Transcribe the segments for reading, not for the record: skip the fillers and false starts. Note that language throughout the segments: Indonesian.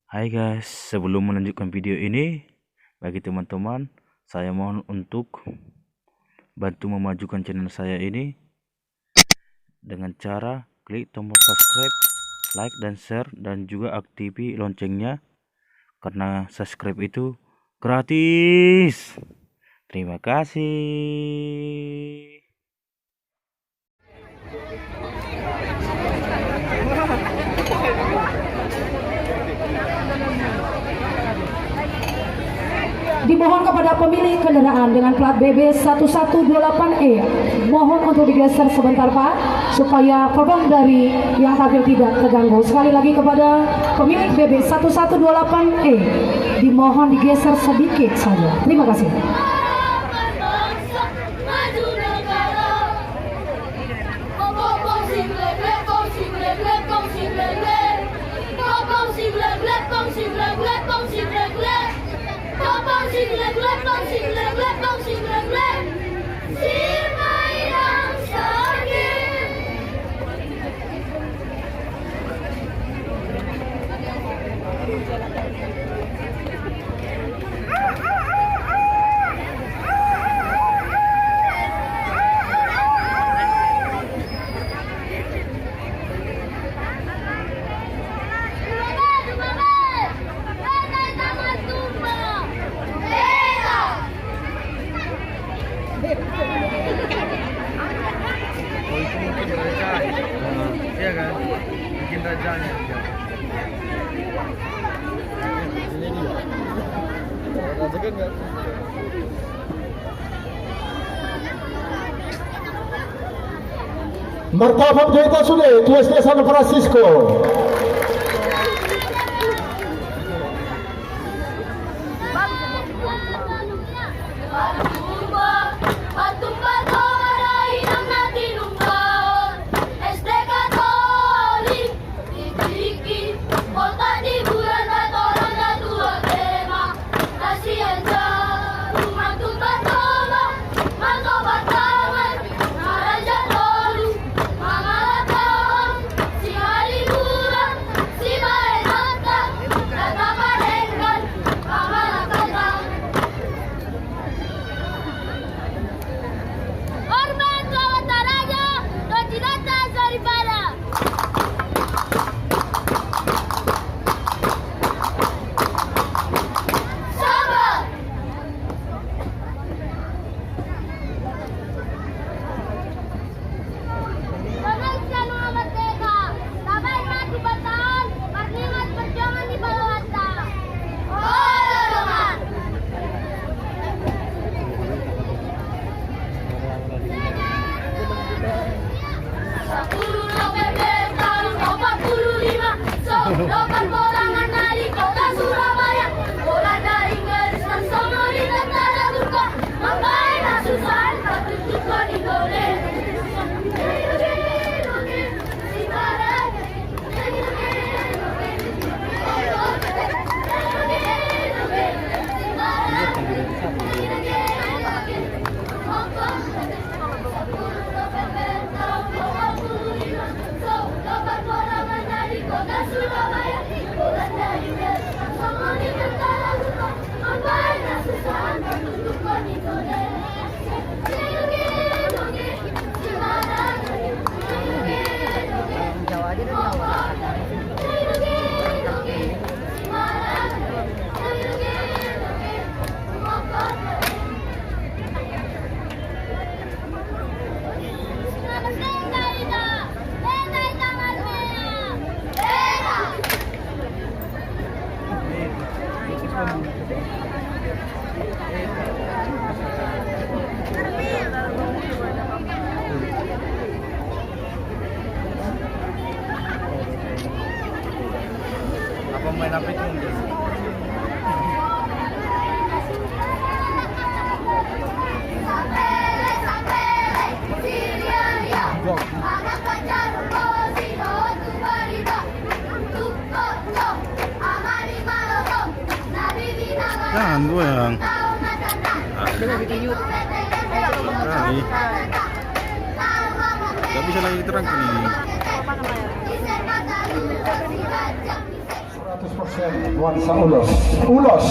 Hai guys, sebelum melanjutkan video ini, bagi teman-teman, saya mohon untuk bantu memajukan channel saya ini dengan cara klik tombol subscribe, like dan share, dan juga aktifkan loncengnya karena subscribe itu gratis. Terima kasih. Dimohon kepada pemilik kendaraan dengan plat BB 1128E, mohon untuk digeser sebentar Pak, supaya korban dari yang parkir tidak terganggu. Sekali lagi kepada pemilik BB 1128E, dimohon digeser sedikit saja. Terima kasih. Iya kan, bikin rajanya. Raja kan nggak. Martabak Jaita Sule, USD San Francisco. Apa main apa itu? Jangan gue yang gak bisa lagi terang nih. 100% nuansa ulos. Ulos.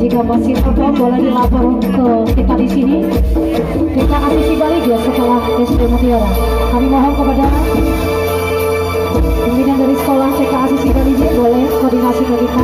Jika masih perform boleh dilapor ke kita di sini. Kita asisi balik ya setelah SD Mutiara. Kami mohon kepada pimpinan dari sekolah TK Asisi Bali boleh koordinasi ke kita.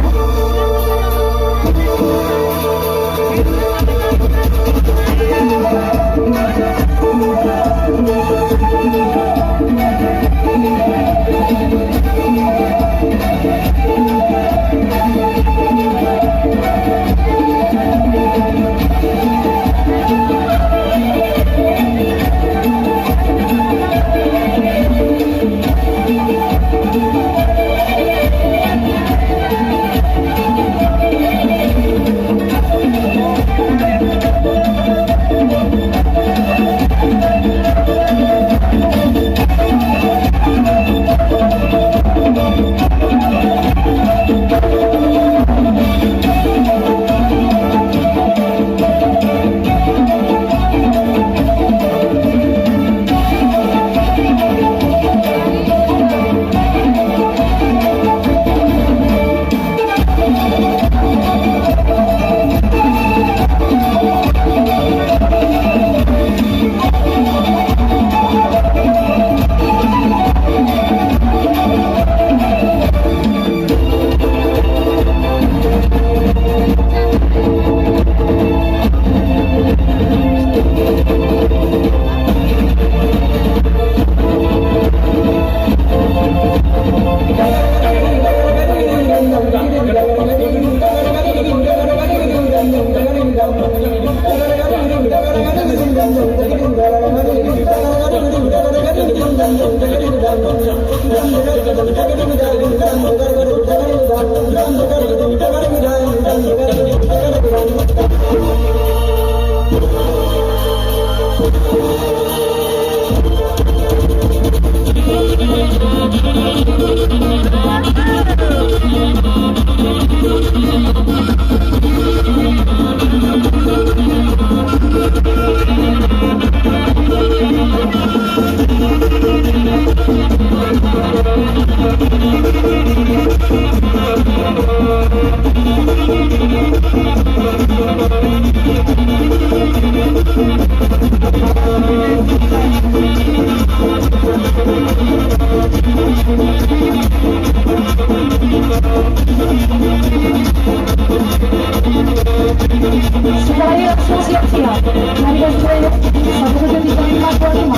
Sekali langsung siap-siap. Mari guys, 173.525.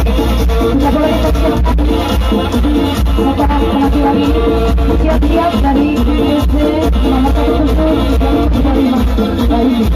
Tidak boleh dipersiapkan. Setelah lagi siap-siap dari SD nomor 1 yang 35. Baik.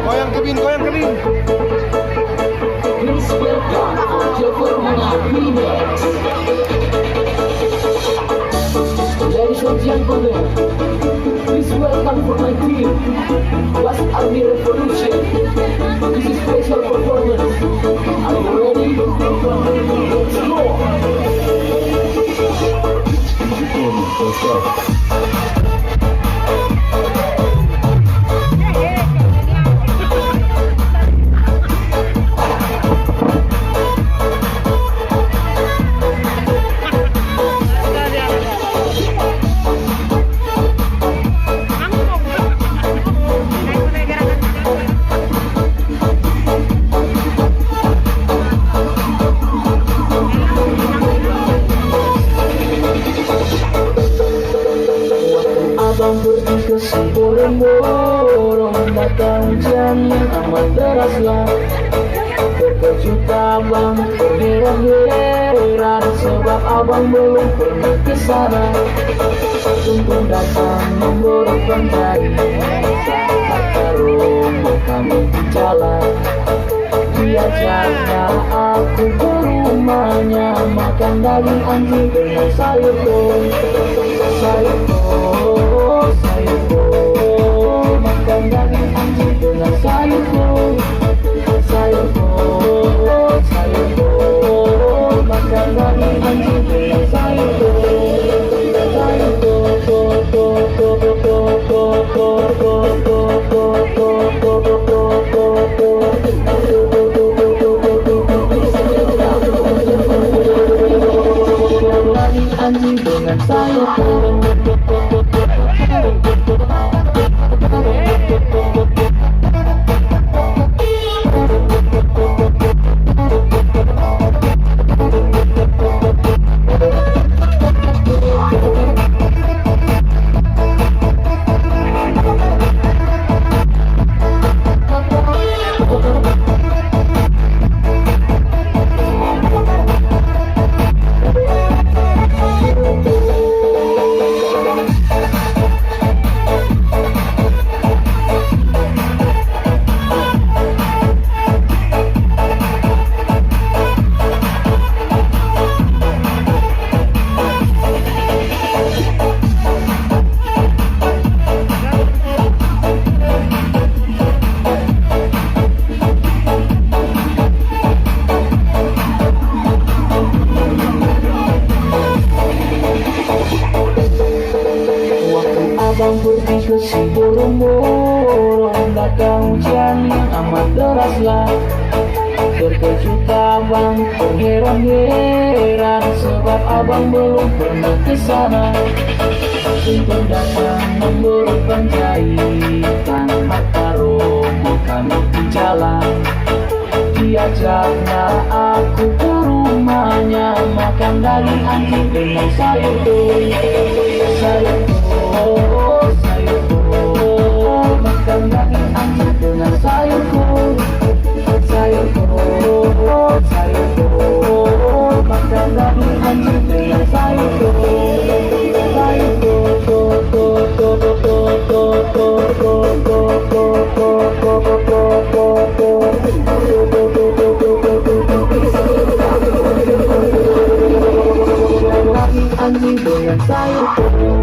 Goyang kebin, goyang kebin. Ladies and gentlemen, please welcome for my team, West Army Revolution. This is special performance. Are you ready? Let's go! Abang pergi ke Siborong, datang hujan yang amat deraslah. Terkejut abang, terheran-heran, sebab abang belum pernah ke sana. Tunggu datang memborokkan jari, kata romo kami di jalan. Diajaknya aku ke rumahnya, makan daging anjing dengan sayur kol. Sayur kol, sayur kol, makan daging anjing dengan sayur kol. Sayur kol, sayur kol, makan daging anjing dengan sayur kol. Sayur kol, kol, kol, kol, kol, kol, kol, kol, kol, kol, kol, kol, kol, kol, kol. Anjing dengan sayur kol. Abang pergi ke Siborong, datang hujan yang amat deraslah. Terkejut abang, terheran-heran, sebab abang belum pernah ke sana. Untuk datang memborokkan jahitan, mata romo kami di jalan. Diajaknya aku ke rumahnya, makan daging anjing dengan sayur kol. Sayur kol, sayur kol, makan daging anjing dengan sayur kol. Sayur kol, sayur kol, makan daging anjing dengan sayur kol. Sayur kol, kol, kol, kol, kol, kol, kol, kol, kol, kol, kol, kol, kol, kol. Anjing dengan sayur kol.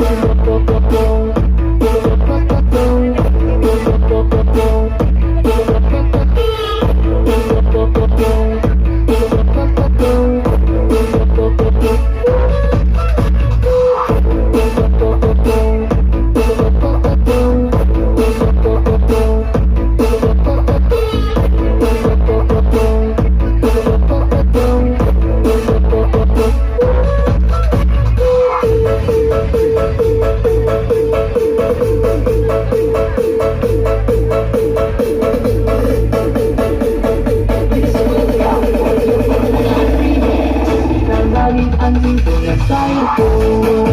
dengan sayur kol.